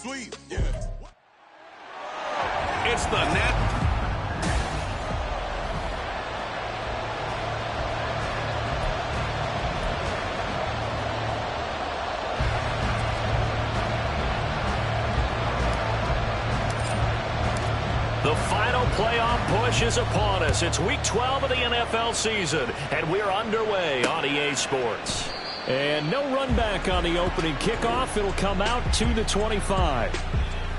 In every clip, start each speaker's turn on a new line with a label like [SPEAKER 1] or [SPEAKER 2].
[SPEAKER 1] squeeze. Yeah. It's the net.
[SPEAKER 2] The final playoff push is upon us. It's Week 12 of the NFL season, and we're underway on EA Sports. And no run back on the opening kickoff. It'll come out to the 25.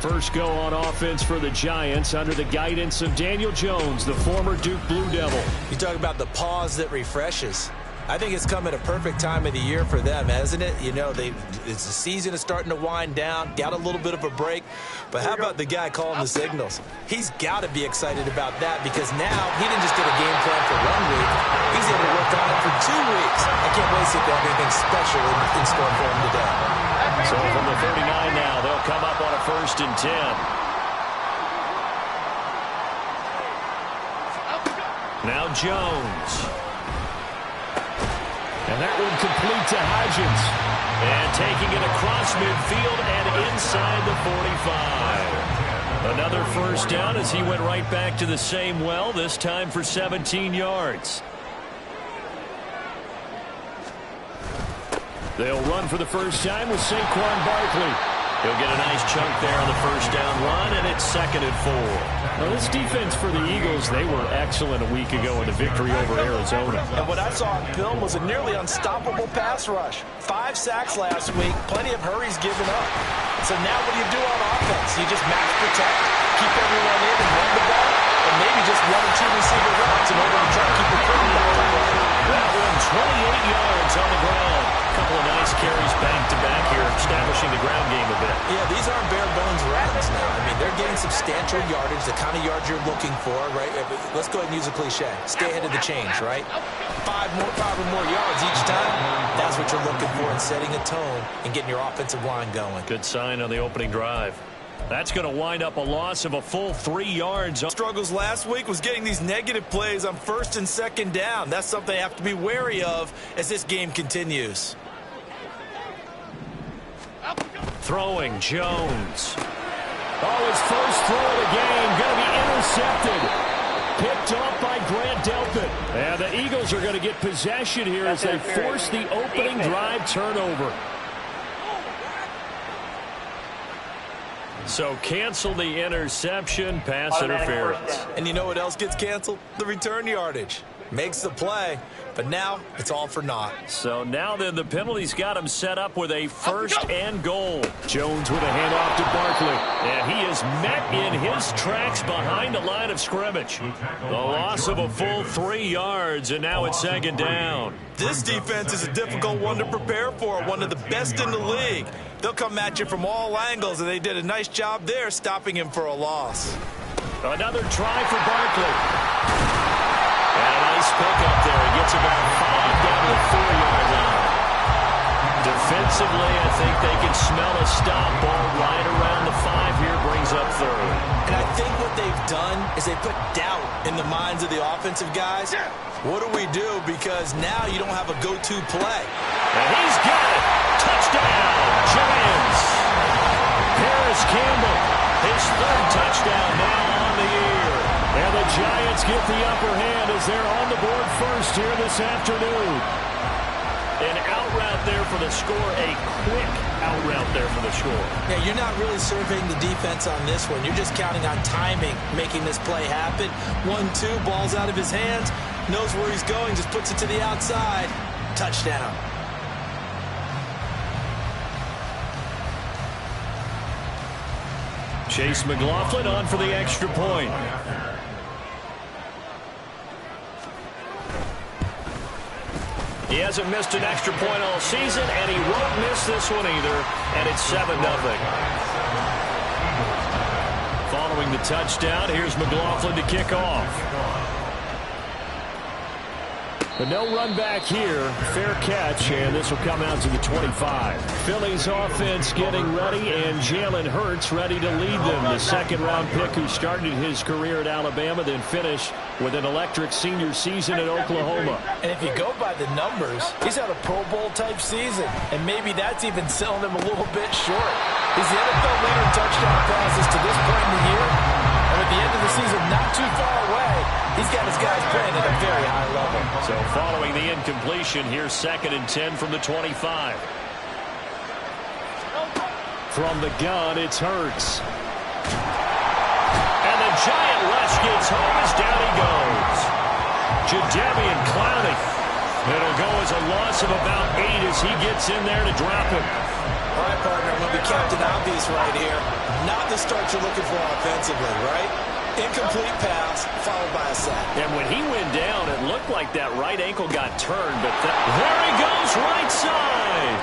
[SPEAKER 2] First go on offense for the Giants under the guidance of Daniel Jones, the former Duke Blue Devil.
[SPEAKER 3] You talk about the pause that refreshes. I think it's come at a perfect time of the year for them, hasn't it? You know, the season is starting to wind down, got a little bit of a break. But how about the guy calling the signals? He's got to be excited about that because now he didn't just get a game plan for 1 week. He's able to work on it for 2 weeks. I can't wait to see if they have anything special in store for him today.
[SPEAKER 2] So from the 39 now, they'll come up on a 1st and 10. Now Jones. And that one complete to Hodgins. And taking it across midfield and inside the 45. Another first down as he went right back to the same well, this time for 17 yards. They'll run for the first time with Saquon Barkley. He'll get a nice chunk there on the first down run, and it's 2nd and 4. Well, this defense for the Eagles, they were excellent a week ago in the victory over Arizona.
[SPEAKER 3] And what I saw on film was a nearly unstoppable pass rush. 5 sacks last week, plenty of hurries given up. So now what do you do on offense? You just match protect, keep everyone in and run the ball, and maybe just 1 or 2 receiver routes in order to try to keep the quarterback away.
[SPEAKER 2] That one, 28 yards on the ground. A couple of nice carries back-to-back here, establishing the ground game a bit.
[SPEAKER 3] Yeah, these aren't bare-bones runs now. I mean, they're getting substantial yardage, the kind of yards you're looking for, right? Let's go ahead and use a cliche. Stay ahead of the change, right? 5 or more yards each time. That's what you're looking for in setting a tone and getting your offensive line going.
[SPEAKER 2] Good sign on the opening drive. That's going to wind up a loss of a full 3 yards.
[SPEAKER 3] Struggles last week was getting these negative plays on 1st and 2nd down. That's something they have to be wary of as this game continues.
[SPEAKER 2] Throwing Jones. Oh, his first throw of the game going to be intercepted. Picked off by Grant Delpit. And the Eagles are going to get possession here as they force the opening drive turnover. So cancel the interception, pass interference.
[SPEAKER 3] And you know what else gets canceled? The return yardage. Makes the play, but now it's all for naught.
[SPEAKER 2] So now then the penalty's got him set up with a 1st and goal. Jones with a handoff to Barkley. And he is met in his tracks behind the line of scrimmage. The loss of a full 3 yards, and now it's 2nd down.
[SPEAKER 3] This defense is a difficult one to prepare for, one of the best in the league. They'll come at you from all angles, and they did a nice job there stopping him for a loss.
[SPEAKER 2] Another try for Barkley. And a nice pickup there. He gets about 5 down to the 4-yard line. Defensively, I think they can smell a stop. Ball right around the 5 here, brings up 3rd.
[SPEAKER 3] And I think what they've done is they put doubt in the minds of the offensive guys. What do we do? Because now you don't have a go-to play.
[SPEAKER 2] And he's got it. Touchdown, Giants. Paris Campbell, his 3rd touchdown now on the year. And the Giants get the upper hand as they're on the board first here this afternoon. An out route there for the score, a quick out route there for the score.
[SPEAKER 3] Yeah, you're not really surveying the defense on this one. You're just counting on timing, making this play happen. 1-2, ball's out of his hands, knows where he's going, just puts it to the outside. Touchdown.
[SPEAKER 2] Chase McLaughlin on for the extra point. He hasn't missed an extra point all season, and he won't miss this one either, and it's 7-0. Following the touchdown, here's McLaughlin to kick off. But no run back here. Fair catch, and this will come out to the 25. Philly's offense getting ready, and Jalen Hurts ready to lead them. The 2nd-round pick who started his career at Alabama, then finished with an electric senior season at Oklahoma.
[SPEAKER 3] And if you go by the numbers, he's had a Pro Bowl-type season, and maybe that's even selling him a little bit short. He's the NFL leader in touchdown passes to this point in the year. And at the end of the season, not too far away, he's got his guys playing at a very high level.
[SPEAKER 2] So following the incompletion, here's 2nd and 10 from the 25. From the gun, it's Hurts. And the giant rush gets home as down he goes. Jadeveon Clowney. It'll go as a loss of about 8 as he gets in there to drop him.
[SPEAKER 3] All right, partner, I'm going to be Captain Obvious right here. Not the start you're looking for offensively, right? Incomplete pass, followed by a sack.
[SPEAKER 2] And when he went down, it looked like that right ankle got turned, but there he goes, right side.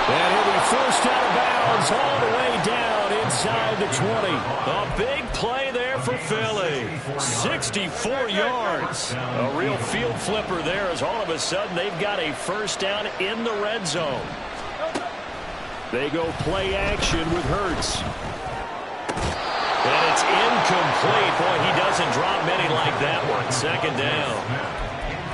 [SPEAKER 2] And he'll be forced out of bounds all the way down inside the 20. A big play there for Philly. 64 yards. A real field flipper there as all of a sudden they've got a first down in the red zone. They go play action with Hurts. And it's incomplete. Boy, he doesn't drop many like that one. 2nd down.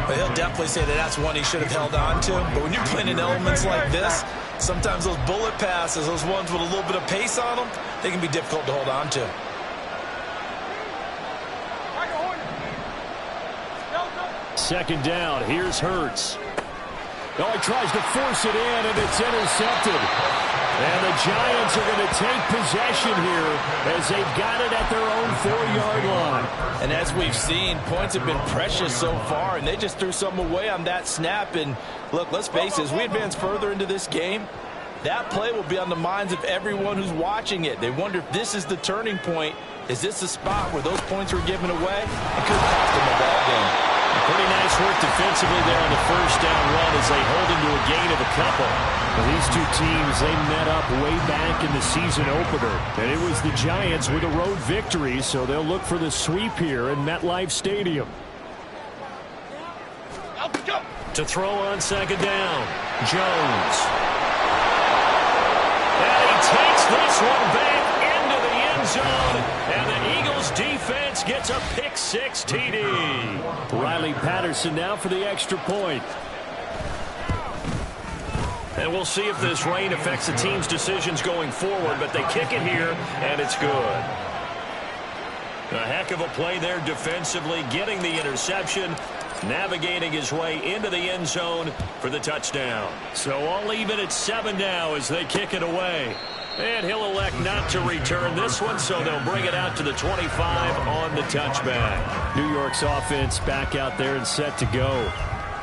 [SPEAKER 3] But he'll definitely say that that's one he should have held on to. But when you're playing in elements like this, sometimes those bullet passes, those ones with a little bit of pace on them, they can be difficult to hold on to.
[SPEAKER 2] Second down. Here's Hurts. Oh, he tries to force it in, and it's intercepted. And the Giants are going to take possession here as they've got it at their own 4-yard line.
[SPEAKER 3] And as we've seen, points have been precious so far, and they just threw something away on that snap. And look, let's face it, as we advance further into this game, that play will be on the minds of everyone who's watching it. They wonder if this is the turning point. Is this the spot where those points were given away? It could cost them a ball game.
[SPEAKER 2] Pretty nice work defensively there on the first down run as they hold into a gain of a couple. Well, these two teams, they met up way back in the season opener. And it was the Giants with a road victory, so they'll look for the sweep here in MetLife Stadium. To throw on 2nd down, Jones. And he takes this one back into the end zone. And the Eagles defense gets a pick-6 TD. Riley Patterson now for the extra point. And we'll see if this rain affects the team's decisions going forward, but they kick it here, and it's good. A heck of a play there defensively, getting the interception, navigating his way into the end zone for the touchdown. So all even at 7 now as they kick it away. And he'll elect not to return this one, so they'll bring it out to the 25 on the touchback. New York's offense back out there and set to go.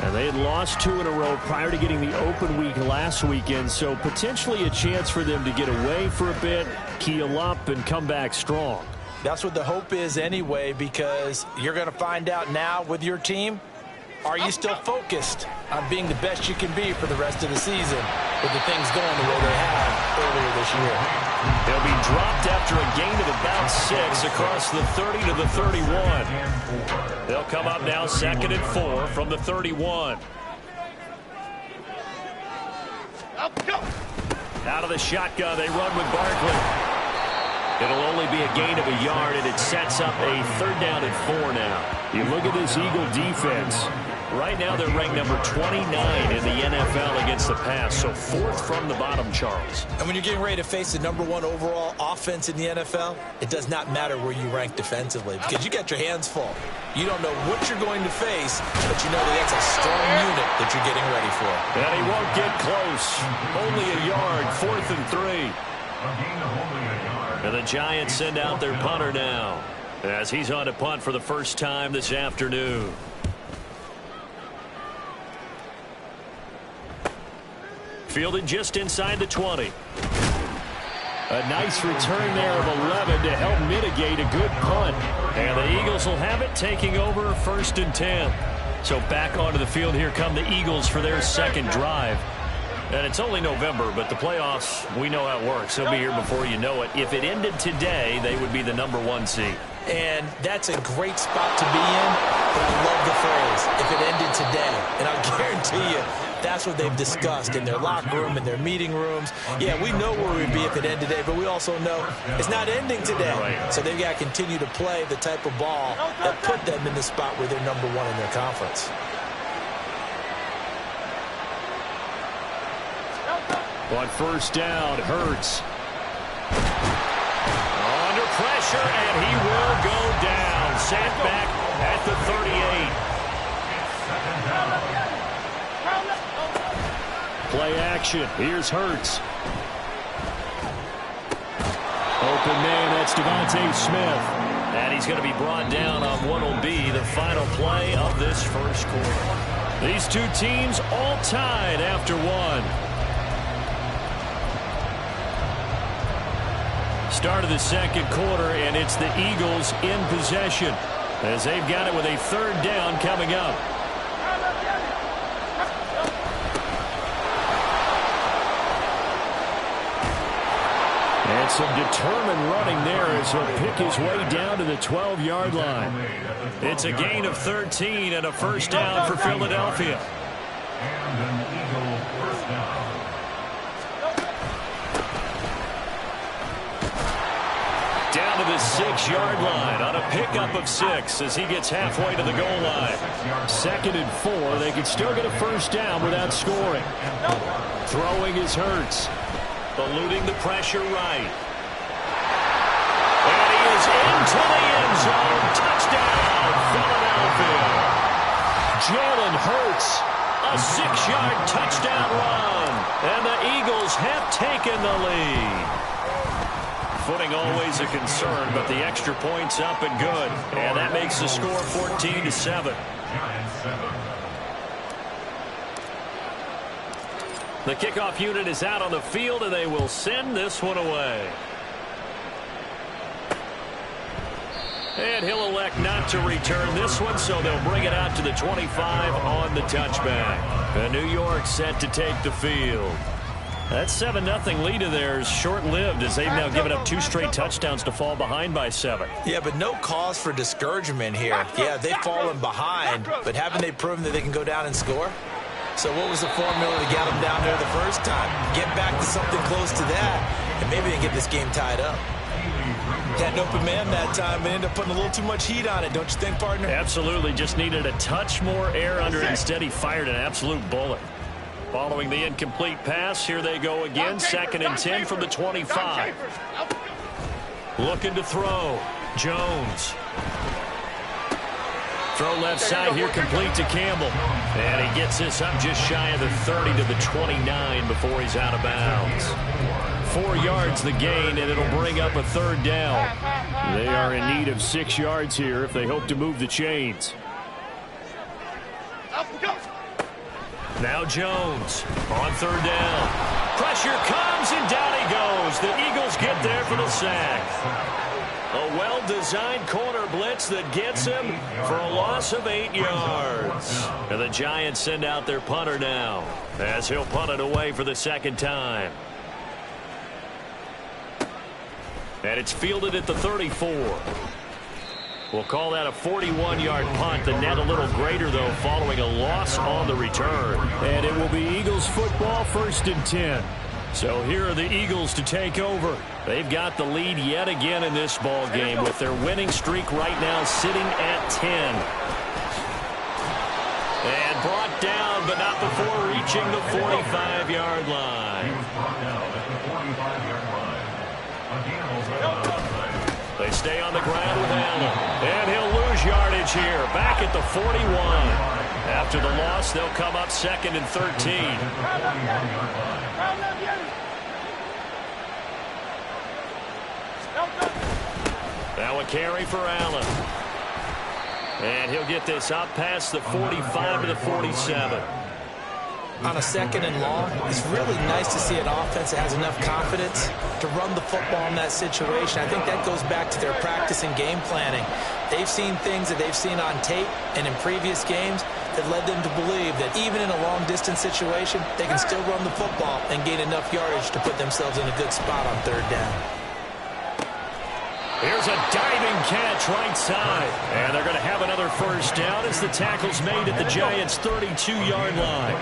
[SPEAKER 2] And they had lost 2 in a row prior to getting the open week last weekend, so potentially a chance for them to get away for a bit, keel up, and come back strong.
[SPEAKER 3] That's what the hope is anyway, because you're going to find out now with your team, are you still focused on being the best you can be for the rest of the season with the things going the way they have earlier this year?
[SPEAKER 2] They'll be dropped after a gain of about 6 across the 30 to the 31. They'll come up now 2nd and 4 from the 31. Out of the shotgun, they run with Barkley. It'll only be a gain of a yard, and it sets up a 3rd down and 4 now. You look at this Eagle defense. Right now they're ranked number 29 in the NFL against the pass, so 4th from the bottom, Charles.
[SPEAKER 3] And when you're getting ready to face the number 1 overall offense in the NFL, it does not matter where you rank defensively because you got your hands full. You don't know what you're going to face, but you know that that's a strong unit that you're getting ready for.
[SPEAKER 2] And he won't get close. Only a yard, 4th and 3. And the Giants send out their punter now as he's on to punt for the first time this afternoon. Fielded just inside the 20. A nice return there of 11 to help mitigate a good punt. And the Eagles will have it, taking over 1st and 10. So back onto the field here come the Eagles for their 2nd drive. And it's only November, but the playoffs, we know how it works. They'll be here before you know it. If it ended today, they would be the number 1 seed.
[SPEAKER 3] And that's a great spot to be in, but I love the phrase, if it ended today. And I'll guarantee you, that's what they've discussed in their locker room, in their meeting rooms. Yeah, we know where we'd be if it ended today, but we also know it's not ending today. Right. So they've got to continue to play the type of ball that put them in the spot where they're number 1 in their conference.
[SPEAKER 2] On first down, Hurts. Under pressure, and he will go down. Sat back at the 38. Play action. Here's Hurts. Open man, that's Devontae Smith. And he's going to be brought down on what will be the final play of this first quarter. These two teams all tied after one. Start of the second quarter, and it's the Eagles in possession as they've got it with a third down coming up. And some determined running there as he'll pick his way down to the 12-yard line. It's a gain of 13 and a first down for Philadelphia.
[SPEAKER 1] And an Eagle first down.
[SPEAKER 2] Down to the 6-yard line on a pickup of 6 as he gets halfway to the goal line. 2nd and 4. They can still get a first down without scoring. Throwing is Hurts. Eluding the pressure right. And he is into the end zone. Touchdown, Philadelphia. Jalen Hurts, a 6-yard touchdown run. And the Eagles have taken the lead. Footing always a concern, but the extra point's up and good. And that makes the score 14-7. The kickoff unit is out on the field, and they will send this one away. And he'll elect not to return this one, so they'll bring it out to the 25 on the touchback. And New York set to take the field. That 7-0 lead of theirs short-lived as they've now given up 2 straight touchdowns to fall behind by 7.
[SPEAKER 3] Yeah, but no cause for discouragement here. Yeah, they've fallen behind, but haven't they proven that they can go down and score? So what was the formula to get them down there the first time? Get back to something close to that, and maybe they can get this game tied up. Had an open man that time and ended up putting a little too much heat on it, don't you think, partner?
[SPEAKER 2] Absolutely. Just needed a touch more air under it. Instead, he fired an absolute bullet. Following the incomplete pass, here they go again. 2nd and 10 from the 25. Looking to throw. Jones. Throw left side here, complete to Campbell. And he gets this up just shy of the 30 to the 29 before he's out of bounds. 4 yards the gain, and it'll bring up a third down. They are in need of 6 yards here if they hope to move the chains. Now Jones on third down. Pressure comes, and down he goes. The Eagles get there for the sack. A well-designed corner blitz that gets him for a loss of 8 yards. And the Giants send out their punter now as he'll punt it away for the second time. And it's fielded at the 34. We'll call that a 41-yard punt. The net a little greater, though, following a loss on the return. And it will be Eagles football, 1st and 10. So here are the Eagles to take over. They've got the lead yet again in this ball game with their winning streak right now sitting at 10. And brought down, but not before reaching the 45-yard line. They stay on the ground with Allen. And he'll lose yardage here. Back at the 41. After the loss, they'll come up 2nd and 13. Now a carry for Allen. And he'll get this up past the 45 to the 47.
[SPEAKER 3] On a 2nd and long, it's really nice to see an offense that has enough confidence to run the football in that situation. I think that goes back to their practice and game planning. They've seen things that they've seen on tape and in previous games that led them to believe that even in a long-distance situation, they can still run the football and gain enough yardage to put themselves in a good spot on third down.
[SPEAKER 2] Here's a diving catch right side. And they're going to have another first down as the tackle's made at the Giants' 32-yard line.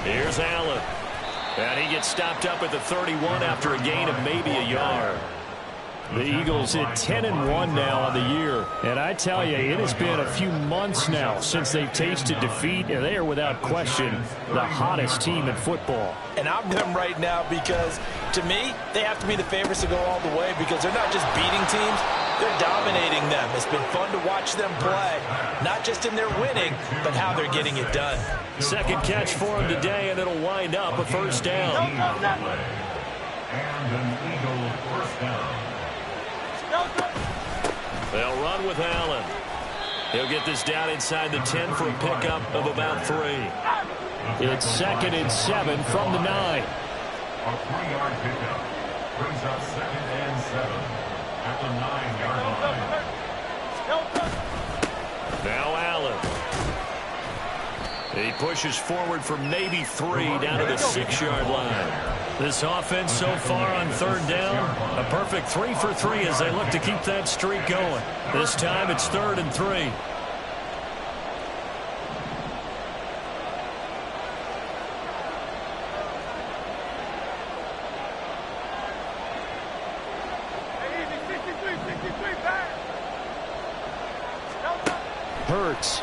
[SPEAKER 2] Here's Allen. And he gets stopped up at the 31 after a gain of maybe a yard. The Eagles hit 10-1 now on the year. And I tell you, it has been a few months now since they've tasted defeat, and they are without question the hottest team in football.
[SPEAKER 3] And I'm them right now because, to me, they have to be the favorites to go all the way because they're not just beating teams, they're dominating them. It's been fun to watch them play, not just in their winning, but how they're getting it done.
[SPEAKER 2] Second catch for him today, and it'll wind up a first down.
[SPEAKER 1] And an Eagle first down.
[SPEAKER 2] They'll run with Allen. He'll get this down inside the 10 for a pickup of about 3. It's 2nd and 7 from the 9.
[SPEAKER 1] A 3-yard pickup brings up 2nd and 7 at the 9-yard line.
[SPEAKER 2] Now Allen. He pushes forward from maybe 3 down to the 6-yard line. This offense so far on 3rd down, a perfect 3 for 3 as they look to keep that streak going. This time it's 3rd and 3. Hurts.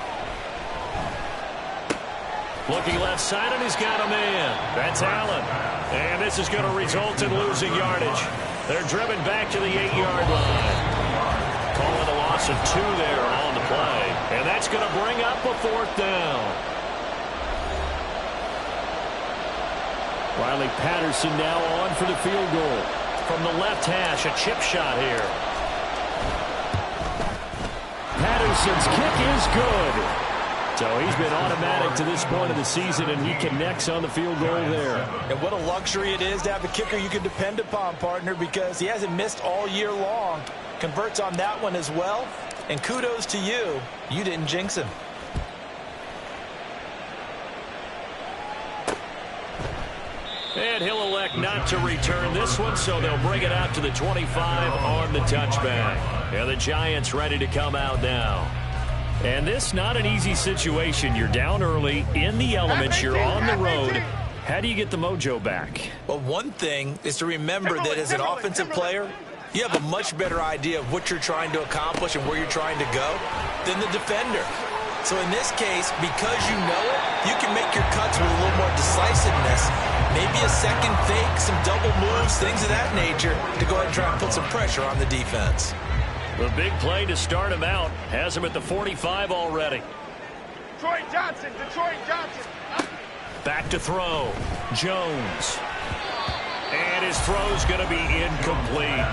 [SPEAKER 2] Looking left side, and he's got a man. That's Allen. And this is going to result in losing yardage. They're driven back to the 8-yard line. Calling a loss of 2 there on the play. And that's going to bring up a 4th down. Riley Patterson now on for the field goal. From the left hash, a chip shot here. Patterson's kick is good. So he's been automatic to this point of the season, and he connects on the field goal there.
[SPEAKER 3] And what a luxury it is to have a kicker you can depend upon, partner, because he hasn't missed all year long. Converts on that one as well. And kudos to you. You didn't jinx him.
[SPEAKER 2] And he'll elect not to return this one, so they'll bring it out to the 25 on the touchback. And the Giants ready to come out now. And this not an easy situation. You're down early, in the elements, you're on the road. How do you get the mojo back?
[SPEAKER 3] Well, one thing is to remember that as an offensive player, you have a much better idea of what you're trying to accomplish and where you're trying to go than the defender. So in this case, because you know it, you can make your cuts with a little more decisiveness. Maybe a second fake, some double moves, things of that nature to go ahead and try and put some pressure on the defense.
[SPEAKER 2] The big play to start him out has him at the 45 already.
[SPEAKER 4] Detroit Johnson.
[SPEAKER 2] Back to throw. Jones. And his throw's going to be incomplete.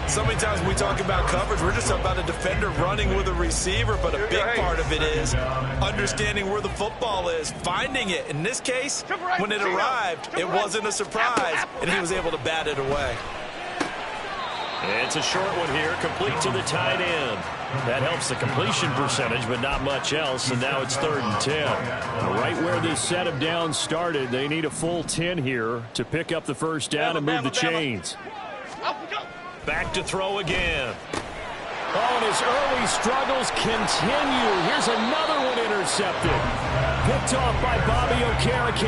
[SPEAKER 3] So many times when we talk about coverage, we're just about a defender running with a receiver, but a big part of it is understanding where the football is, finding it. In this case, when it arrived, it wasn't a surprise, and he was able to bat it away.
[SPEAKER 2] It's a short one here, complete to the tight end. That helps the completion percentage, but not much else, and now it's 3rd and 10. Right where this set of downs started, they need a full 10 here to pick up the first down and move the chains. Back to throw again. Oh, and his early struggles continue. Here's another one intercepted. Picked off by Bobby Okereke.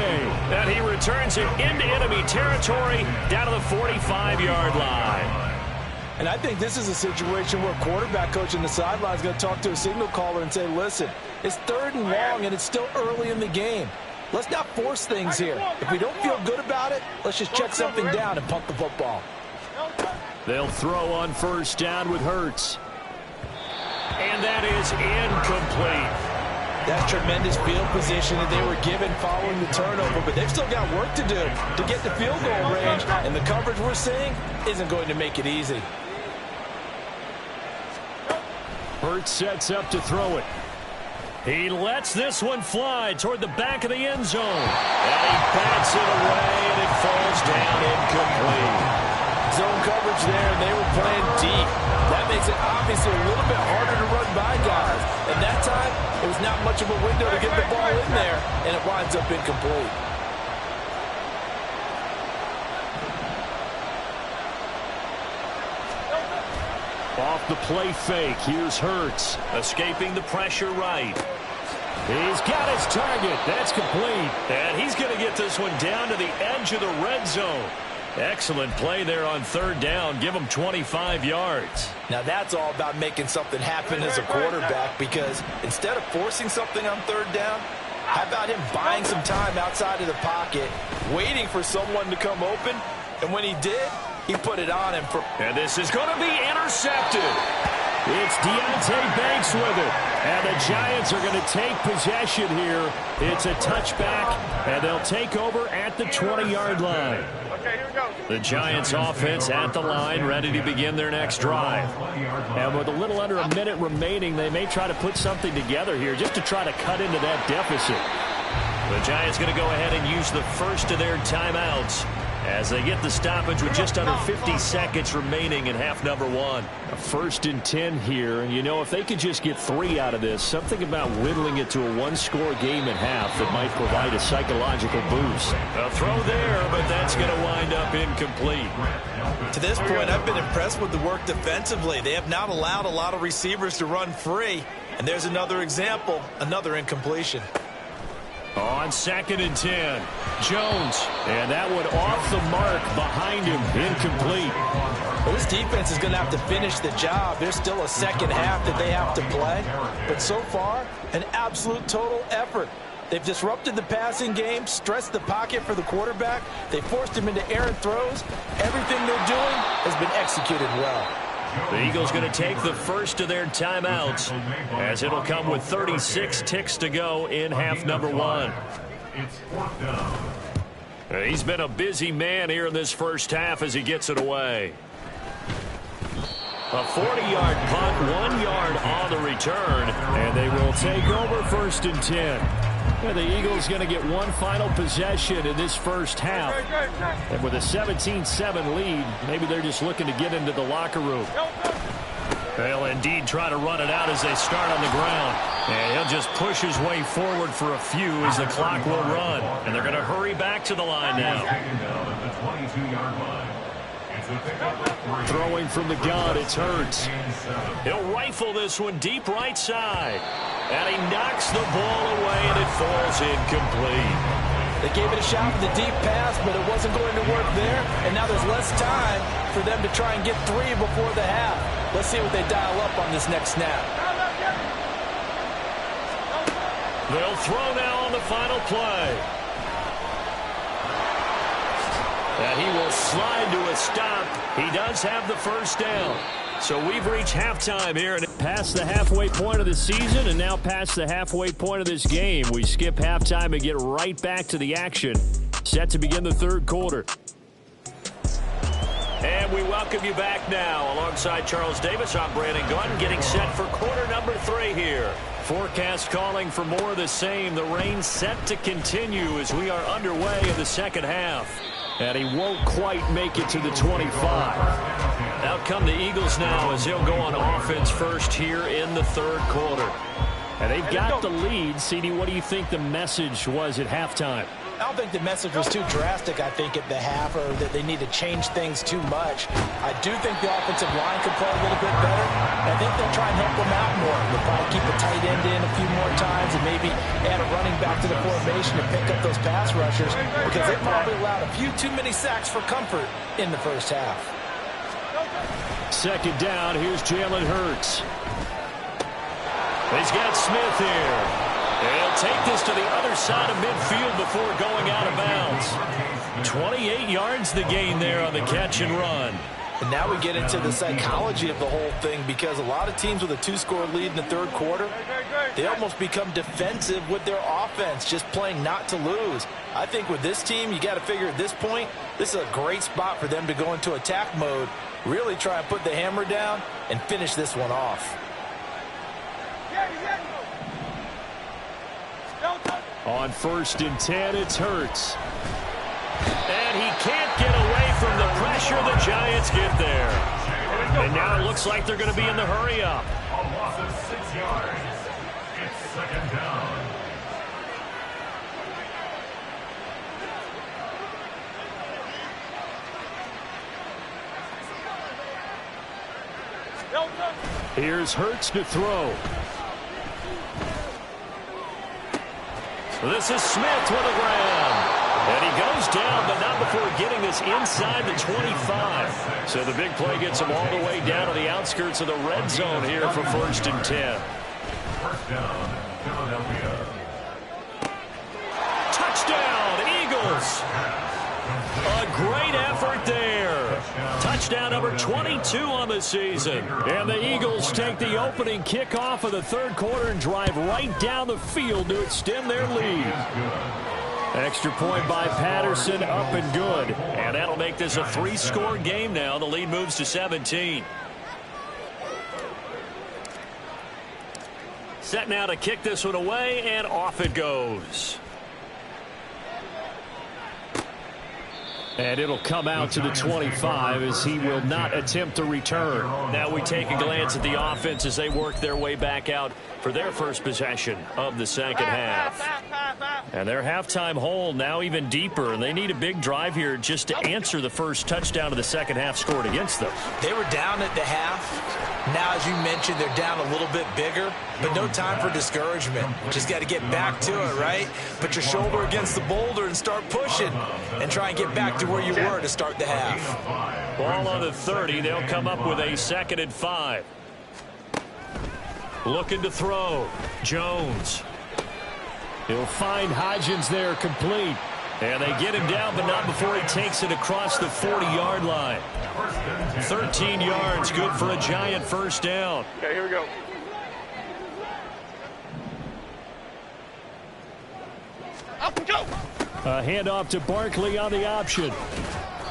[SPEAKER 2] And he returns it into enemy territory down to the 45-yard line.
[SPEAKER 3] And I think this is a situation where a quarterback coach in the sideline is going to talk to a signal caller and say, listen, it's 3rd and long, and it's still early in the game. Let's not force things here. If we don't feel good about it, let's just check something down and punt the football.
[SPEAKER 2] They'll throw on first down with Hurts. And that is incomplete.
[SPEAKER 3] That's tremendous field position that they were given following the turnover, but they've still got work to do to get the field goal range, and the coverage we're seeing isn't going to make it easy.
[SPEAKER 2] Hurts sets up to throw it. He lets this one fly toward the back of the end zone. And he bats it away, and it falls down incomplete.
[SPEAKER 3] Zone coverage there, and they were playing deep. That makes it obviously a little bit harder to run by guys. And that time, it was not much of a window to get the ball in there, and it winds up incomplete.
[SPEAKER 2] Off the play fake, here's Hurts. Escaping the pressure right. He's got his target. That's complete. And he's going to get this one down to the edge of the red zone. Excellent play there on third down. Give them 25 yards.
[SPEAKER 3] Now that's all about making something happen as a quarterback, because instead of forcing something on third down, how about him buying some time outside of the pocket, waiting for someone to come open, and when he did, he put it on him.
[SPEAKER 2] And this is going to be intercepted. It's Deontay Banks with it. And the Giants are going to take possession here. It's a touchback, and they'll take over at the 20-yard line.
[SPEAKER 4] Okay, here we go.
[SPEAKER 2] The Giants offense at the line, ready to begin their next drive. And with a little under a minute remaining, they may try to put something together here just to try to cut into that deficit. The Giants going to go ahead and use the first of their timeouts as they get the stoppage with just under 50 seconds remaining in half number one. A 1st and 10 here, and you know, if they could just get 3 out of this, something about whittling it to a one-score game at half that might provide a psychological boost. A throw there, but that's going to wind up incomplete.
[SPEAKER 3] To this point, I've been impressed with the work defensively. They have not allowed a lot of receivers to run free, and there's another example, another incompletion.
[SPEAKER 2] On 2nd and 10, Jones, and that one off the mark behind him, incomplete.
[SPEAKER 3] Well, this defense is going to have to finish the job. There's still a second half that they have to play, but so far, an absolute total effort. They've disrupted the passing game, stressed the pocket for the quarterback. They forced him into errant throws. Everything they're doing has been executed well.
[SPEAKER 2] The Eagles going to take the first of their timeouts, as it'll come with 36 ticks to go in half number one.
[SPEAKER 1] It's 4th down.
[SPEAKER 2] He's been a busy man here in this first half as he gets it away. A 40-yard punt, 1 yard on the return, and they will take over 1st and 10. And the Eagles going to get one final possession in this first half. And with a 17-7 lead, maybe they're just looking to get into the locker room. They'll indeed try to run it out as they start on the ground. And he'll just push his way forward for a few as the clock will run. And they're going to hurry back to the line now. Throwing from the gun, it's Hurts. He'll rifle this one deep right side. And he knocks the ball away, and it falls incomplete.
[SPEAKER 3] They gave it a shot with the deep pass, but it wasn't going to work there. And now there's less time for them to try and get 3 before the half. Let's see what they dial up on this next snap.
[SPEAKER 2] They'll throw now on the final play. And he will slide to a stop. He does have the first down. So we've reached halftime here, and past the halfway point of the season and now past the halfway point of this game. We skip halftime and get right back to the action. Set to begin the third quarter. And we welcome you back now. Alongside Charles Davis, I'm Brandon Gunn, getting set for quarter number 3 here. Forecast calling for more of the same. The rain set to continue as we are underway in the second half. And he won't quite make it to the 25. Out come the Eagles now as they'll go on offense first here in the third quarter. And they've got the lead. CD, what do you think the message was at halftime?
[SPEAKER 3] I don't think the message was too drastic, I think, at the half, or that they need to change things too much. I do think the offensive line could play a little bit better. I think they'll try and help them out more. They'll probably keep a tight end in a few more times and maybe add a running back to the formation to pick up those pass rushers, because they probably allowed a few too many sacks for comfort in the first half.
[SPEAKER 2] Second down, here's Jalen Hurts. He's got Smith here. He'll take this to the other side of midfield before going out of bounds. 28 yards the gain there on the catch and run.
[SPEAKER 3] And now we get into the psychology of the whole thing, because a lot of teams with a 2-score lead in the third quarter, they almost become defensive with their offense, just playing not to lose. I think with this team, you got to figure at this point, this is a great spot for them to go into attack mode, really try and put the hammer down and finish this one off.
[SPEAKER 2] On 1st and 10, it's Hurts. And he can't get away from the pressure. The Giants get there. And now it looks like they're going to be in the hurry-up.
[SPEAKER 1] A loss of 6 yards. It's second down.
[SPEAKER 2] Here's Hurts to throw. This is Smith with a grab. And he goes down, but not before getting this inside the 25. So the big play gets him all the way down to the outskirts of the red zone here for 1st and 10.
[SPEAKER 1] First down, Philadelphia.
[SPEAKER 2] Touchdown, Eagles. A great effort there. Touchdown number 22 on the season. And the Eagles take the opening kickoff of the 3rd quarter and drive right down the field to extend their lead. Extra point by Patterson, up and good. And that'll make this a 3-score game now. The lead moves to 17. Set now to kick this one away, and off it goes. And it'll come out to the 25 as he will not attempt to return. Now we take a glance at the offense as they work their way back out for their first possession of the second half. And their halftime hole now even deeper, and they need a big drive here just to answer the first touchdown of the second half scored against them.
[SPEAKER 3] They were down at the half. Now, as you mentioned, they're down a little bit bigger, but no time for discouragement. Just got to get back to it, right? Put your shoulder against the boulder and start pushing and try and get back to where you were to start the half.
[SPEAKER 2] Ball on the 30. They'll come up with a 2nd and 5. Looking to throw. Jones. He'll find Hodgins there complete. And they get him down, but not before he takes it across the 40-yard line. 13 yards, good for a giant first down.
[SPEAKER 4] Okay, here we go. Up and go.
[SPEAKER 2] A handoff to Barkley on the option.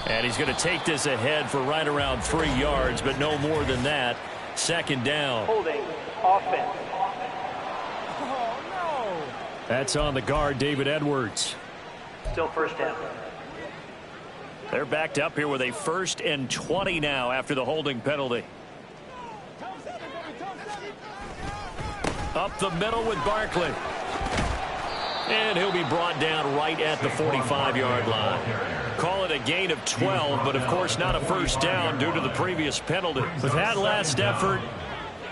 [SPEAKER 2] And he's going to take this ahead for right around 3 yards, but no more than that. 2nd down.
[SPEAKER 5] Holding offense.
[SPEAKER 4] Oh, no.
[SPEAKER 2] That's on the guard, David Edwards.
[SPEAKER 5] Still 1st down.
[SPEAKER 2] They're backed up here with a 1st and 20 now after the holding penalty. Up the middle with Barkley. And he'll be brought down right at the 45-yard line. Call it a gain of 12, but of course not a first down due to the previous penalty. With that last effort,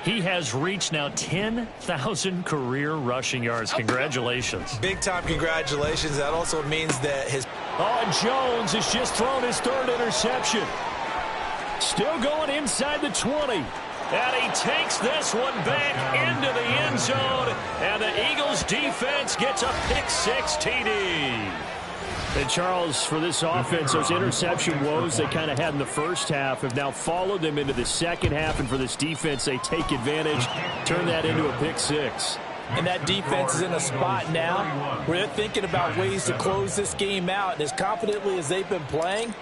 [SPEAKER 2] he has reached now 10,000 career rushing yards. Congratulations.
[SPEAKER 3] Big-time congratulations. That also means that his...
[SPEAKER 2] Oh, and Jones has just thrown his 3rd interception. Still going inside the 20. And he takes this one back into the end zone. And the Eagles defense gets a pick-6 TD. And Charles, for this offense, those interception woes they kind of had in the first half have now followed them into the second half. And for this defense, they take advantage, turn that into a pick-6.
[SPEAKER 3] And that defense is in a spot now where they're thinking about ways to close this game out. And as confidently as they've been playing,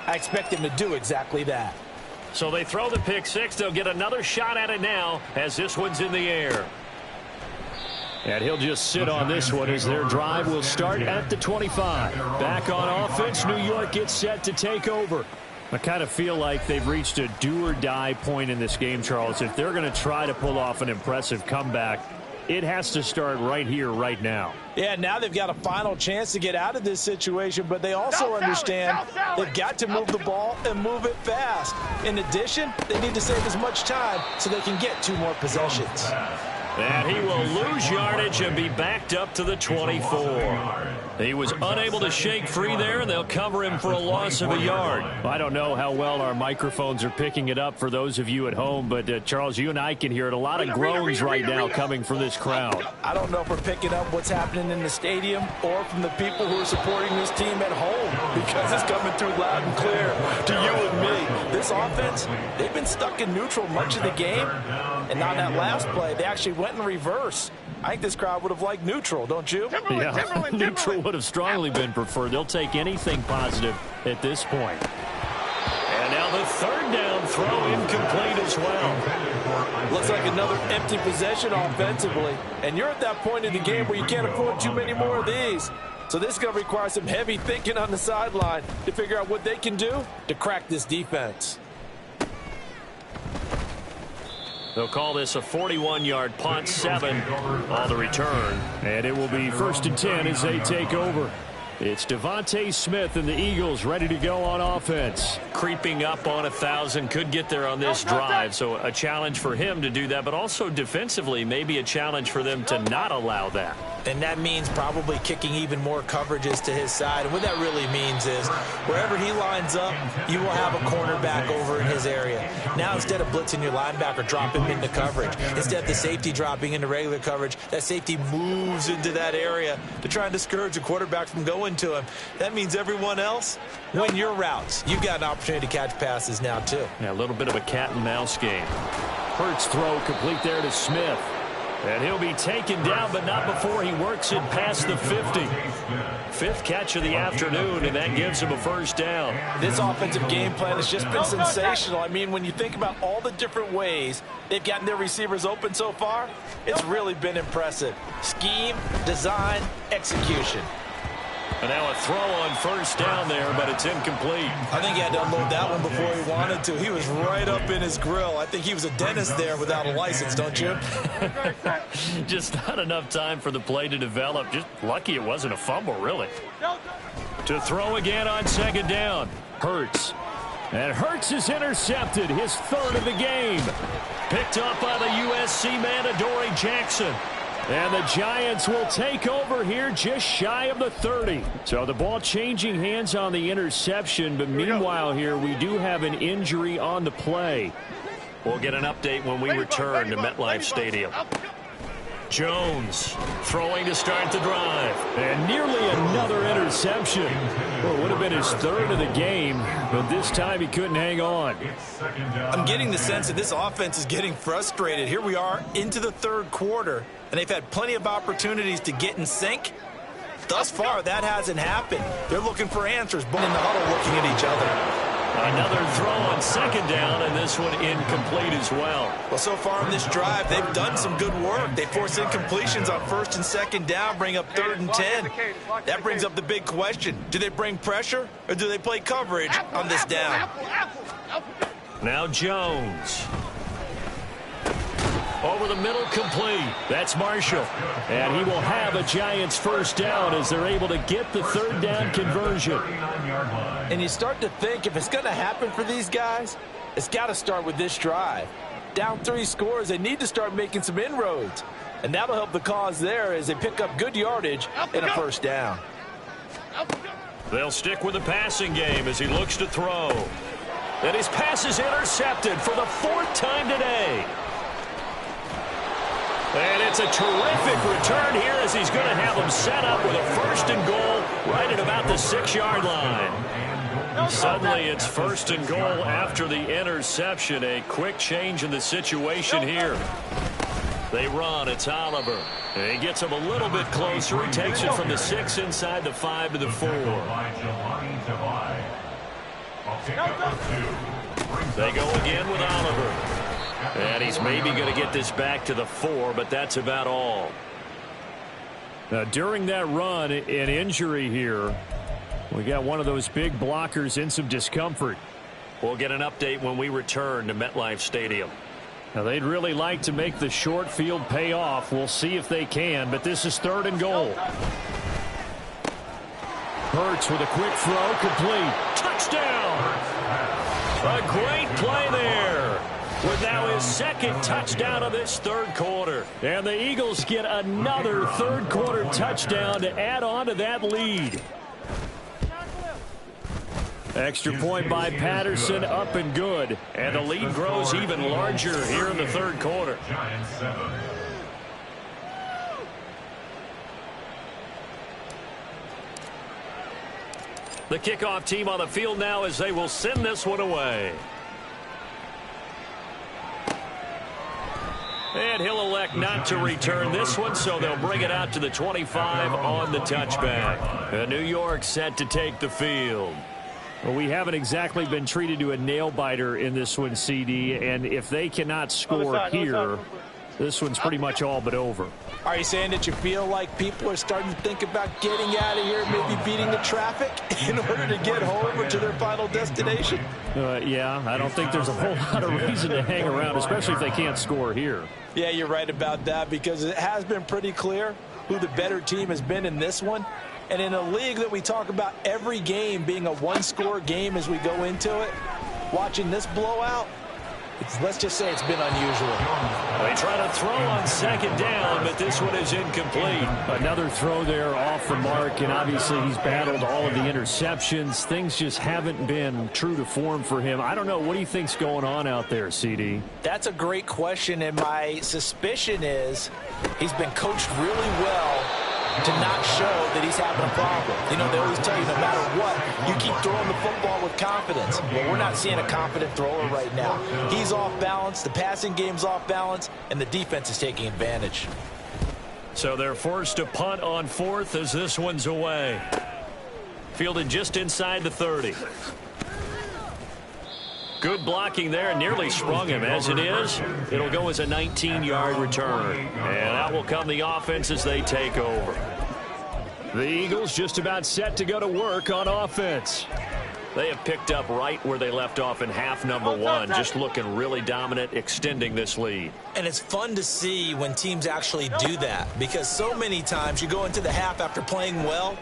[SPEAKER 3] I expect them to do exactly that.
[SPEAKER 2] So they throw the pick-6. They'll get another shot at it now as this one's in the air. And he'll just sit on this one as their drive will start at the 25. Back on offense, New York gets set to take over. I kind of feel like they've reached a do-or-die point in this game, Charles. If they're going to try to pull off an impressive comeback, it has to start right here, right now.
[SPEAKER 3] Yeah, now they've got a final chance to get out of this situation, but they also understand they've got to move the ball and move it fast. In addition, they need to save as much time so they can get 2 more possessions.
[SPEAKER 2] And he will lose yardage and be backed up to the 24. He was unable to shake free there, and they'll cover him for a loss of a yard. I don't know how well our microphones are picking it up for those of you at home, but Charles, you and I can hear it. A lot of groans right now coming from this crowd.
[SPEAKER 3] I don't know if we're picking up what's happening in the stadium or from the people who are supporting this team at home, because it's coming through loud and clear to you and me. This offense, they've been stuck in neutral much of the game, and on that last play, they actually went in reverse. I think this crowd would have liked neutral, don't you?
[SPEAKER 2] Yeah, neutral would have strongly been preferred. They'll take anything positive at this point. And now the 3rd down throw incomplete as well.
[SPEAKER 3] Looks like another empty possession offensively. And you're at that point in the game where you can't afford too many more of these. So this is going to require some heavy thinking on the sideline to figure out what they can do to crack this defense.
[SPEAKER 2] They'll call this a 41-yard punt, 7 on the return. And it will be 1st and 10 as they take over. It's Devontae Smith and the Eagles ready to go on offense.
[SPEAKER 6] Creeping up on 1,000, could get there on this drive. So a challenge for him to do that, but also defensively maybe a challenge for them to not allow that.
[SPEAKER 3] And that means probably kicking even more coverages to his side. And what that really means is wherever he lines up, you will have a cornerback over in his area. Now instead of blitzing your linebacker, drop him into coverage. Instead of the safety dropping into regular coverage, that safety moves into that area to try and discourage a quarterback from going to him. That means everyone else, win your routes. You've got an opportunity to catch passes now too.
[SPEAKER 6] Yeah, a little bit of a cat and mouse game.
[SPEAKER 2] Hurts throw complete there to Smith. And he'll be taken down, but not before he works it past the 50. Fifth catch of the afternoon, and that gives him a first down.
[SPEAKER 3] This offensive game plan has just been sensational. I mean, when you think about all the different ways they've gotten their receivers open so far, it's really been impressive. Scheme, design, execution.
[SPEAKER 6] And now a throw on first down there, but it's incomplete.
[SPEAKER 3] I think he had to unload that one before he wanted to. He was right up in his grill. I think he was a dentist there without a license, don't you?
[SPEAKER 6] Just not enough time for the play to develop. Just lucky it wasn't a fumble, really.
[SPEAKER 2] To throw again on second down. Hurts. And Hurts is intercepted, his third of the game. Picked up by the USC man, Adoree Jackson. And the Giants will take over here just shy of the 30. So the ball changing hands on the interception. But meanwhile here, we do have an injury on the play.
[SPEAKER 6] We'll get an update when we return to MetLife Stadium. Jones throwing to start the drive.
[SPEAKER 2] And nearly another interception. Well, it would have been his third of the game, but this time he couldn't hang on.
[SPEAKER 3] I'm getting the sense that this offense is getting frustrated. Here we are into the third quarter, and they've had plenty of opportunities to get in sync. Thus far, that hasn't happened. They're looking for answers, but in the huddle looking at each other.
[SPEAKER 6] Another throw on second down, and this one incomplete as well.
[SPEAKER 3] Well, so far in this drive, they've done some good work. They force incompletions on first and second down, bring up 3rd and 10. That brings up the big question. Do they bring pressure, or do they play coverage on this down?
[SPEAKER 6] Now Jones. Over the middle, complete.
[SPEAKER 2] That's Marshall. And he will have a Giants first down as they're able to get the third down conversion.
[SPEAKER 3] And you start to think if it's going to happen for these guys, it's got to start with this drive. Down 3 scores, they need to start making some inroads. And that'll help the cause there as they pick up good yardage and a first down.
[SPEAKER 6] They'll stick with the passing game as he looks to throw. And his pass is intercepted for the 4th time today. And it's a terrific return here as he's going to have them set up with a 1st and goal right at about the 6-yard line. Suddenly it's 1st and goal after the interception. A quick change in the situation here. They run. It's Oliver. And he gets him a little bit closer. He takes it from the 6 inside the 5 to the 4. They go again with Oliver. And he's maybe going to get this back to the 4, but that's about all.
[SPEAKER 2] Now, during that run, an injury here. We got one of those big blockers in some discomfort.
[SPEAKER 6] We'll get an update when we return to MetLife Stadium.
[SPEAKER 2] Now, they'd really like to make the short field pay off. We'll see if they can, but this is 3rd and goal. Hurts with a quick throw, complete. Touchdown!
[SPEAKER 6] A great play there. With now his 2nd touchdown of this 3rd quarter.
[SPEAKER 2] And the Eagles get another 3rd quarter touchdown to add on to that lead. Extra point by Patterson, up and good.
[SPEAKER 6] And the lead grows even larger here in the 3rd quarter. The kickoff team on the field now as they will send this one away. And he'll elect not to return this one, so they'll bring it out to the 25 on the touchback. And New York set to take the field.
[SPEAKER 2] Well, we haven't exactly been treated to a nail-biter in this one, CD, and if they cannot score here, this one's pretty much all but over.
[SPEAKER 3] Are you saying that you feel like people are starting to think about getting out of here, maybe beating the traffic in order to get home or to their final destination?
[SPEAKER 2] Yeah, I don't think there's a whole lot of reason to hang around, especially if they can't score here.
[SPEAKER 3] Yeah, you're right about that because it has been pretty clear. who the better team has been in this one. And in a league that we talk about every game being a one-score game as we go into it, watching this blowout, let's just say it's been unusual.
[SPEAKER 6] They try to throw on second down, but this one is incomplete.
[SPEAKER 2] Another throw there off the mark, and obviously he's battled all of the interceptions. Things just haven't been true to form for him. I don't know. What do you think's going on out there, CD?
[SPEAKER 3] That's a great question, and my suspicion is he's been coached really well to not show that he's having a problem. You know, they always tell you no matter what, you keep throwing the football with confidence. Well, we're not seeing a confident thrower right now. He's off balance, the passing game's off balance, and the defense is taking advantage.
[SPEAKER 6] So they're forced to punt on fourth as this one's away. Fielded just inside the 30. Good blocking there, nearly sprung him. As it is, it'll go as a 19-yard return. And out will come the offense as they take over.
[SPEAKER 2] The Eagles just about set to go to work on offense.
[SPEAKER 6] They have picked up right where they left off in half number one, just looking really dominant, extending this lead.
[SPEAKER 3] And it's fun to see when teams actually do that, because so many times you go into the half after playing well,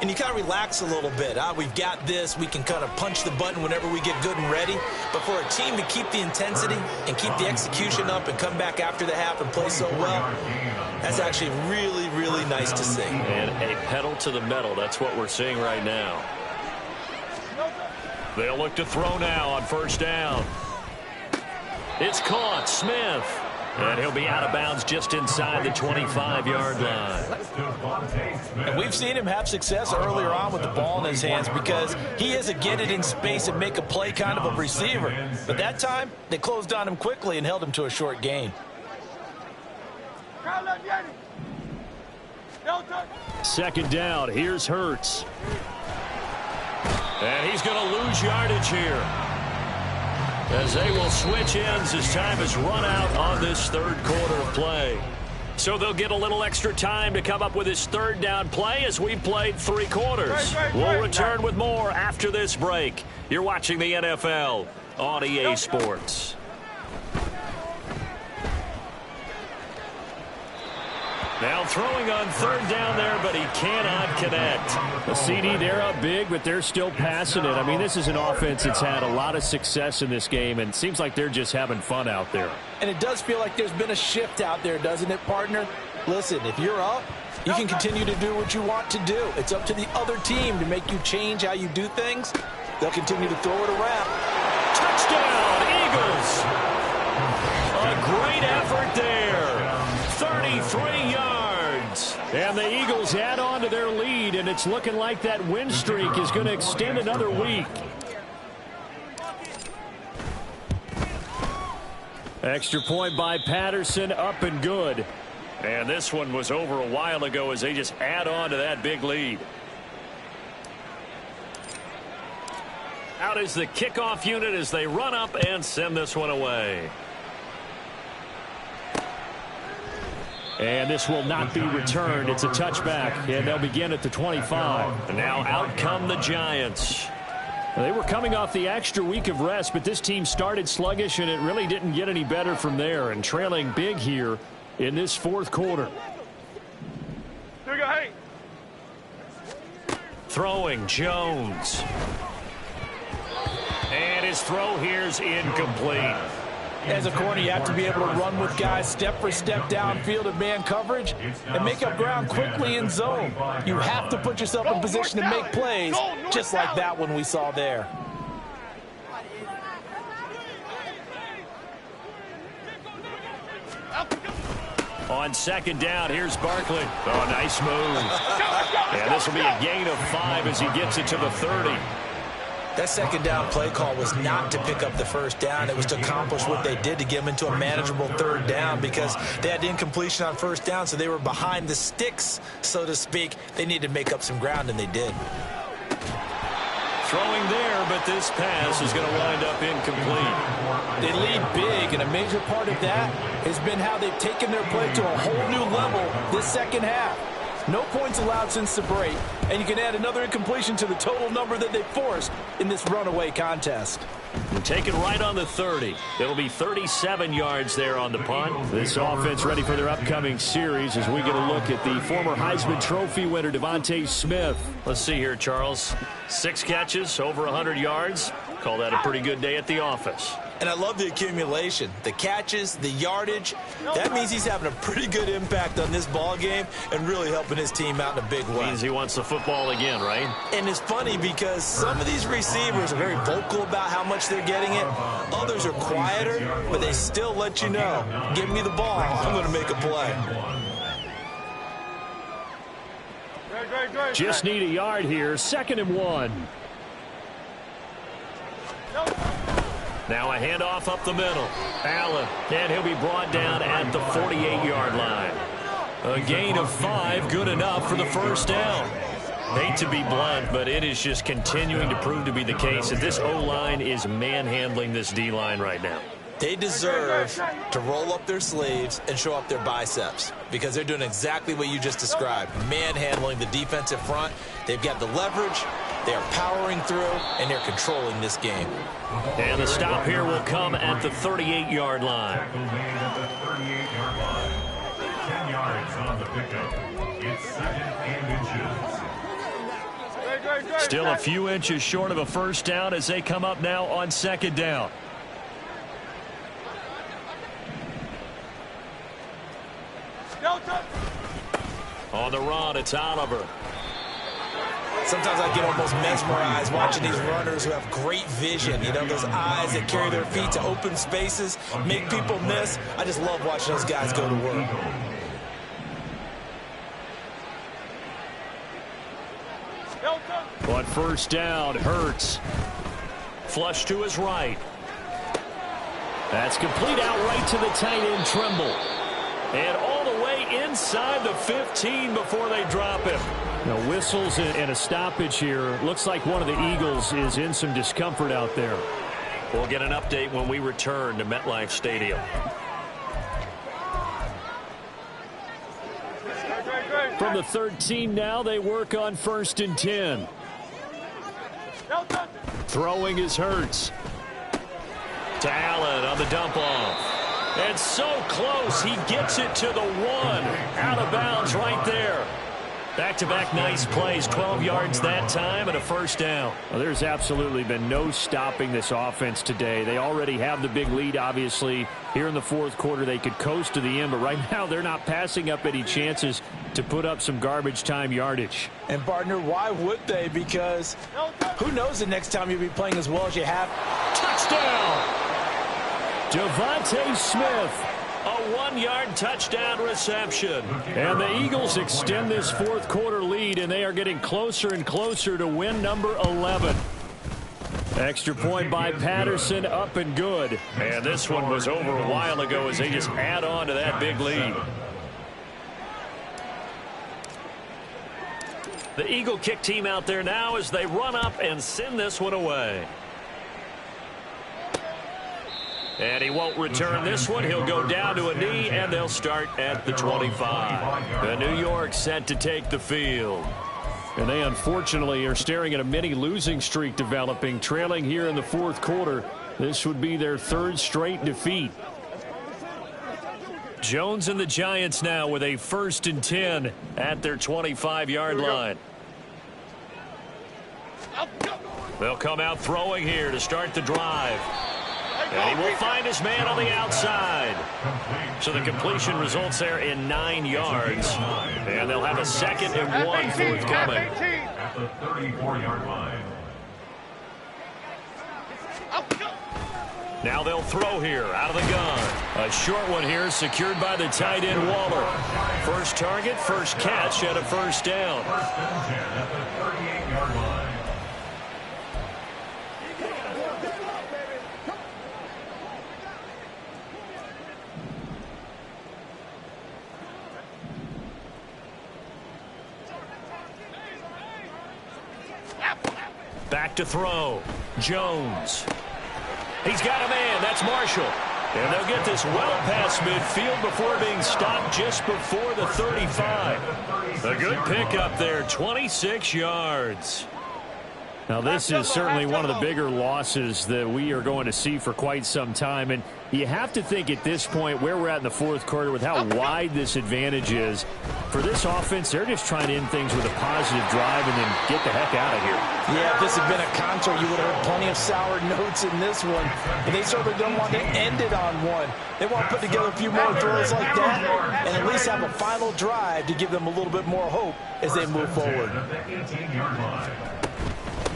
[SPEAKER 3] and you kind of relax a little bit. We've got this. We can kind of punch the button whenever we get good and ready. But for a team to keep the intensity and keep the execution up and come back after the half and play so well, that's actually really, really nice to see.
[SPEAKER 6] And a pedal to the metal. That's what we're seeing right now. They'll look to throw now on first down. It's caught. Smith. And he'll be out of bounds just inside the 25-yard line.
[SPEAKER 3] And we've seen him have success earlier on with the ball in his hands because he is a get it in space and make a play kind of a receiver. But that time, they closed on him quickly and held him to a short gain.
[SPEAKER 2] Second down. Here's Hurts.
[SPEAKER 6] And he's going to lose yardage here, as they will switch ends as time is run out on this third quarter of play. So they'll get a little extra time to come up with his third down play as we played 3 quarters. We'll return with more after this break. You're watching the NFL on EA Sports. Now throwing on third down there, but he cannot connect.
[SPEAKER 2] The CD, they're up big, but they're still passing it. I mean, this is an offense that's had a lot of success in this game, and it seems like they're just having fun out there.
[SPEAKER 3] And it does feel like there's been a shift out there, doesn't it, partner? Listen, if you're up, you can continue to do what you want to do. It's up to the other team to make you change how you do things. They'll continue to throw it around.
[SPEAKER 6] Touchdown, Eagles! A great effort there. 33 yards.
[SPEAKER 2] And the Eagles add on to their lead, and it's looking like that win streak is going to extend another week. Extra point by Patterson, up and good.
[SPEAKER 6] And this one was over a while ago as they just add on to that big lead. Out is the kickoff unit as they run up and send this one away.
[SPEAKER 2] And this will not be returned. It's a touchback, and they'll begin at the 25.
[SPEAKER 6] And now out come the Giants.
[SPEAKER 2] They were coming off the extra week of rest, but this team started sluggish, and it really didn't get any better from there, and trailing big here in this fourth quarter.
[SPEAKER 6] Throwing Jones. And his throw here's incomplete.
[SPEAKER 3] As a corner, you have to be able to run with guys step for step downfield in man coverage and make up ground quickly in zone. You have to put yourself in position to make plays, just like that one we saw there.
[SPEAKER 6] On second down, here's Barkley. Oh, nice move. And this will be a gain of 5 as he gets it to the 30.
[SPEAKER 3] That second down play call was not to pick up the first down. It was to accomplish what they did to get them into a manageable third down because they had incompletion on first down, so they were behind the sticks, so to speak. They needed to make up some ground, and they did.
[SPEAKER 6] Throwing there, but this pass is going to wind up incomplete.
[SPEAKER 3] They lead big, and a major part of that has been how they've taken their play to a whole new level this second half. No points allowed since the break, and you can add another incompletion to the total number that they forced in this runaway contest.
[SPEAKER 6] And taken right on the 30. It'll be 37 yards there on the punt. This offense ready for their upcoming series as we get a look at the former Heisman Trophy winner, Devontae Smith. Let's see here, Charles. 6 catches, over 100 yards. Call that a pretty good day at the office.
[SPEAKER 3] And I love the accumulation, the catches, the yardage. That means he's having a pretty good impact on this ball game and really helping his team out in a big way.
[SPEAKER 6] Means he wants the football again, right?
[SPEAKER 3] And it's funny because some of these receivers are very vocal about how much they're getting it. Others are quieter, but they still let you know, give me the ball, I'm going to make a play.
[SPEAKER 6] Just need a yard here, 2nd and 1. Now a handoff up the middle. Allen, and he'll be brought down at the 48-yard line. A gain of 5, good enough for the first down. Hate to be blunt, but it is just continuing to prove to be the case that this O-line is manhandling this D-line right now.
[SPEAKER 3] They deserve to roll up their sleeves and show up their biceps because they're doing exactly what you just described, manhandling the defensive front. They've got the leverage, they are powering through, and they're controlling this game.
[SPEAKER 6] And the stop here will come at the 38-yard line.
[SPEAKER 1] 10 yards on the pickup. It's 2nd and inches.
[SPEAKER 6] Still a few inches short of a first down as they come up now on 2nd down. On the run, it's Oliver.
[SPEAKER 3] Sometimes I get almost mesmerized watching these runners who have great vision. You know, those eyes that carry their feet to open spaces, make people miss. I just love watching those guys go to work.
[SPEAKER 6] On first down, Hurts. Flush to his right. That's complete out right to the tight end, Trimble. And all the way inside the 15 before they drop him. Now whistles and a stoppage here. Looks like one of the Eagles is in some discomfort out there. We'll get an update when we return to MetLife Stadium. From the 13 now, they work on 1st and 10. Throwing is Hurts. To Allen on the dump off. And so close, he gets it to the 1. Out of bounds right there. Back-to-back nice plays, 12 yards that time and a first down. Well, there's absolutely been no stopping this offense today. They already have the big lead, obviously. Here in the 4th quarter, they could coast to the end, but right now they're not passing up any chances to put up some garbage time yardage.
[SPEAKER 3] And, partner, why would they? Because who knows the next time you'll be playing as well as you have.
[SPEAKER 6] Touchdown! Devontae Smith. A 1-yard touchdown reception. And the Eagles extend this 4th quarter lead, and they are getting closer and closer to win number 11. Extra point by Patterson, up and good. And this one was over a while ago as they just add on to that big lead. The Eagle kick team out there now as they run up and send this one away. And he won't return this one. He'll go down to a knee, and they'll start at the 25. The New York set to take the field. And they unfortunately are staring at a mini losing streak developing, trailing here in the 4th quarter. This would be their 3rd straight defeat. Jones and the Giants now with a 1st and 10 at their 25-yard line. They'll come out throwing here to start the drive. And he will find his man on the outside. So the completion results there in 9 yards. And they'll have a 2nd and 1 forthcoming.
[SPEAKER 1] At the 34-yard line.
[SPEAKER 6] Now they'll throw here out of the gun. A short one here secured by the tight end Waller. First target, first catch at a first down.
[SPEAKER 1] 1st and 10 at the 38-yard line.
[SPEAKER 6] Back to throw. Jones. He's got a man. That's Marshall. And they'll get this well past midfield before being stopped just before the 35. A good pickup there, 26 yards. Now, this is certainly one of the bigger losses that we are going to see for quite some time. And you have to think at this point where we're at in the fourth quarter with how wide this advantage is. For this offense, they're just trying to end things with a positive drive and then get the heck out of here.
[SPEAKER 3] Yeah, if this had been a counter, you would have heard plenty of sour notes in this one. But they certainly don't want to end it on one. They want to put together a few more throws like that and at least have a final drive to give them a little bit more hope as they move forward.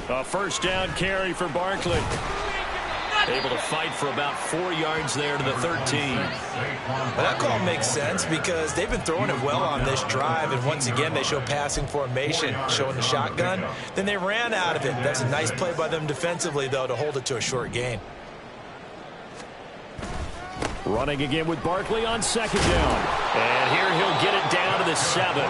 [SPEAKER 6] A first down carry for Barkley. Able to fight for about 4 yards there to the 13.
[SPEAKER 3] Well, that call makes sense because they've been throwing it well on this drive, and once again they show passing formation, showing the shotgun. Then they ran out of it. That's a nice play by them defensively, though, to hold it to a short gain.
[SPEAKER 6] Running again with Barkley on second down. And here he'll get it down to the 7.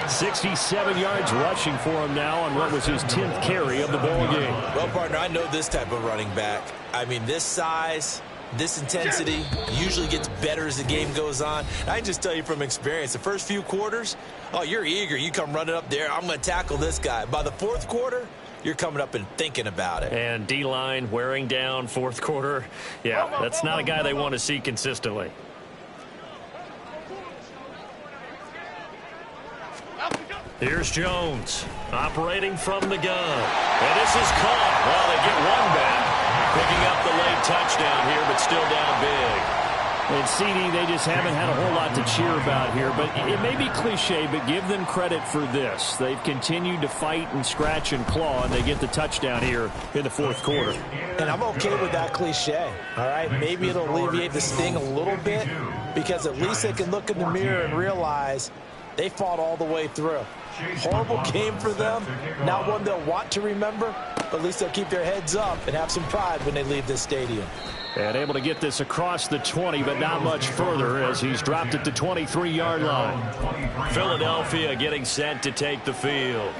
[SPEAKER 6] 67 yards rushing for him now on what was his 10th carry of the ball game.
[SPEAKER 3] Well, partner, I know this type of running back. I mean, this size, this intensity usually gets better as the game goes on. I can just tell you from experience, the first few quarters, oh, you're eager. You come running up there. I'm going to tackle this guy. By the fourth quarter, you're coming up and thinking about it.
[SPEAKER 6] And D-line wearing down fourth quarter. Yeah, that's not a guy they want to see consistently. Here's Jones operating from the gun. And this is caught. Well, they get one back. Picking up the late touchdown here, but still down big. And CD, they just haven't had a whole lot to cheer about here. But it may be cliche, but give them credit for this. They've continued to fight and scratch and claw, and they get the touchdown here in the fourth quarter.
[SPEAKER 3] And I'm okay with that cliche, all right? Maybe it'll alleviate the sting a little bit because at least they can look in the mirror and realize they fought all the way through. Horrible game for them. Not one they'll want to remember, but at least they'll keep their heads up and have some pride when they leave this stadium.
[SPEAKER 6] And able to get this across the 20, but not much further as he's dropped it to 23-yard line. Philadelphia getting set to take the field.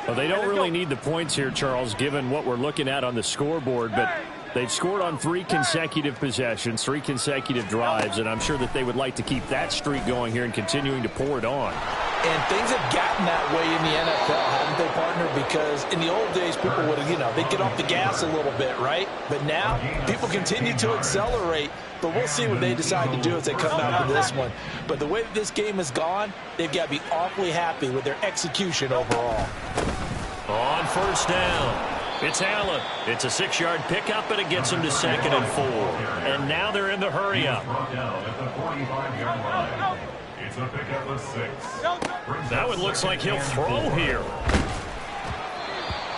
[SPEAKER 6] Well, they don't really need the points here, Charles, given what we're looking at on the scoreboard, but they've scored on 3 consecutive possessions, 3 consecutive drives, and I'm sure that they would like to keep that streak going here and continuing to pour it on.
[SPEAKER 3] And things have gotten that way in the NFL, haven't they, partner? Because in the old days, people would have, they'd get off the gas a little bit, right? But now, people continue to accelerate. But we'll see what they decide to do as they come out of this one. But the way that this game has gone, they've got to be awfully happy with their execution overall.
[SPEAKER 6] On first down, it's Allen. It's a 6-yard pickup, and it gets them to 2nd and 4. And now they're in the hurry-up.
[SPEAKER 1] It's a pickup of 6.
[SPEAKER 6] That one looks like he'll throw here.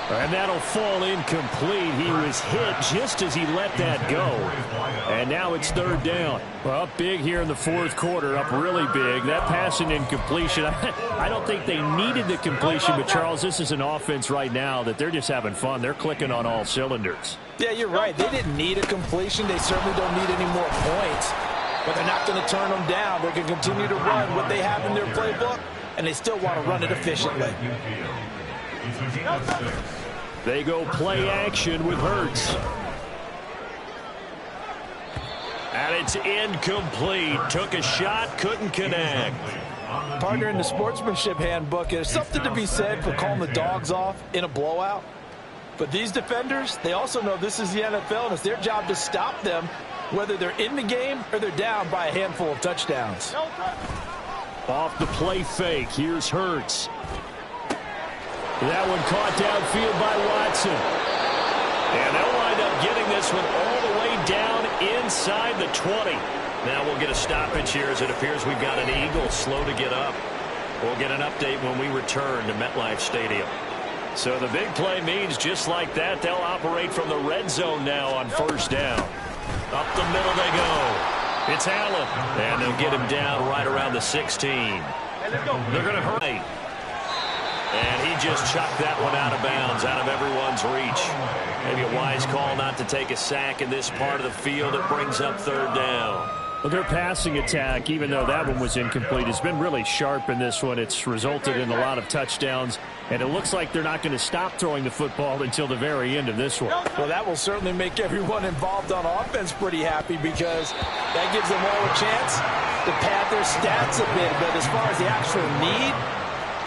[SPEAKER 6] And that'll fall incomplete. He was hit just as he let that go. And now it's 3rd down. Well, up big here in the fourth quarter, up really big. That pass and incompletion, I don't think they needed the completion, but Charles, this is an offense right now that they're just having fun. They're clicking on all cylinders.
[SPEAKER 3] Yeah, you're right. They didn't need a completion. They certainly don't need any more points. But they're not going to turn them down. They're going to continue to run what they have in their playbook, and they still want to run it efficiently.
[SPEAKER 6] They go play action with Hurts. And it's incomplete. Took a shot, couldn't connect.
[SPEAKER 3] Partner, in the sportsmanship handbook, there's something to be said for calling the dogs off in a blowout. But these defenders, they also know this is the NFL, and it's their job to stop them, whether they're in the game or they're down by a handful of touchdowns.
[SPEAKER 6] Off the play fake, here's Hurts. That one caught downfield by Watson. And they'll wind up getting this one all the way down inside the 20. Now we'll get a stoppage here as it appears we've got an Eagle slow to get up. We'll get an update when we return to MetLife Stadium. So the big play means just like that, they'll operate from the red zone now on first down. Up the middle they go. It's Allen. And they'll get him down right around the 16. They're going to hurry. And he just chucked that one out of bounds, out of everyone's reach. Maybe a wise call not to take a sack in this part of the field. It brings up 3rd down. Well, their passing attack, even though that one was incomplete, has been really sharp in this one. It's resulted in a lot of touchdowns, and it looks like they're not going to stop throwing the football until the very end of this one.
[SPEAKER 3] Well, that will certainly make everyone involved on offense pretty happy because that gives them all a chance to pad their stats a bit. But as far as the actual need,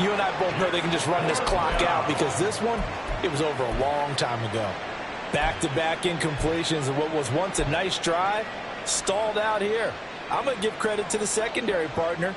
[SPEAKER 3] You and I both know they can just run this clock out because this one, it was over a long time ago. Back-to-back incompletions of what was once a nice drive, stalled out here. I'm going to give credit to the secondary partner.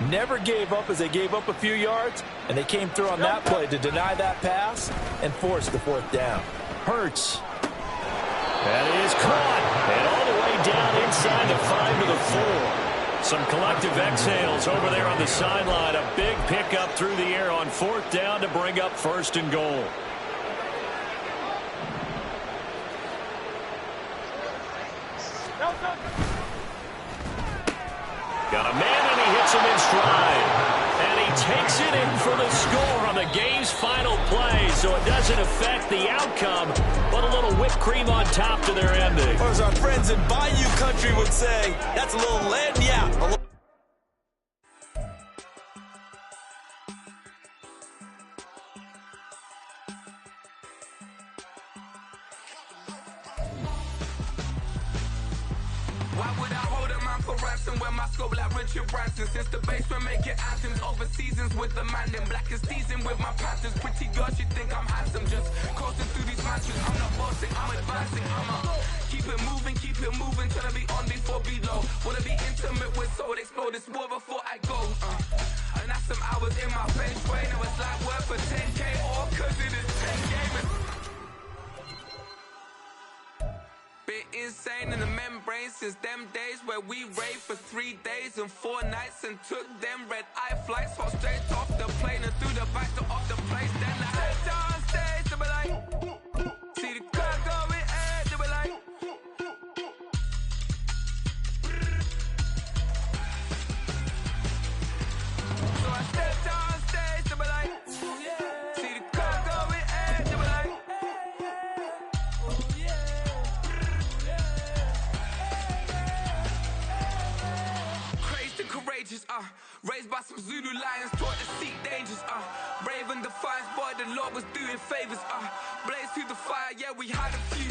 [SPEAKER 3] Never gave up as they gave up a few yards, and they came through on that play to deny that pass and force the fourth down.
[SPEAKER 6] Hurts. That is caught. And all the way down inside the 5 to the 4. Some collective exhales over there on the sideline. A big pickup through the air on fourth down to bring up first and goal. Got a man, and he hits him in stride. And he takes it in for the score on the game's final play, so it doesn't affect the outcome, but a little whipped cream on top to their ending.
[SPEAKER 3] Or as our friends in Bayou Country would say, that's a little lagniappe.
[SPEAKER 7] Why would I hold a man for ransom when my scope like Richard Branson? Since the basement making anthems over seasons with the man, then black is seasoned with my patterns. Pretty girls, you think I'm handsome, just coasting through these mansions. I'm not bossing, I'm advancing, keep it moving, trying to be on before below. Wanna be intimate with soul, explore this war before I go. And that's some hours in my feng shui. Now it's like work for 10K, all cause it is 10 gamers. Bit insane in the membrane since them days where we raved for 3 days and 4 nights and took them red-eye flights, hot straight off the plane and through the back door of the place. Then I head on stage, they were like, see the crowd going ahead, they were like, so I stepped on stage, they were like, see the crowd going ahead, they were like, courageous, raised by some Zulu lions, taught to seek dangers, brave and defiant, boy, the Lord was doing favors, blaze through the fire, yeah, we had a few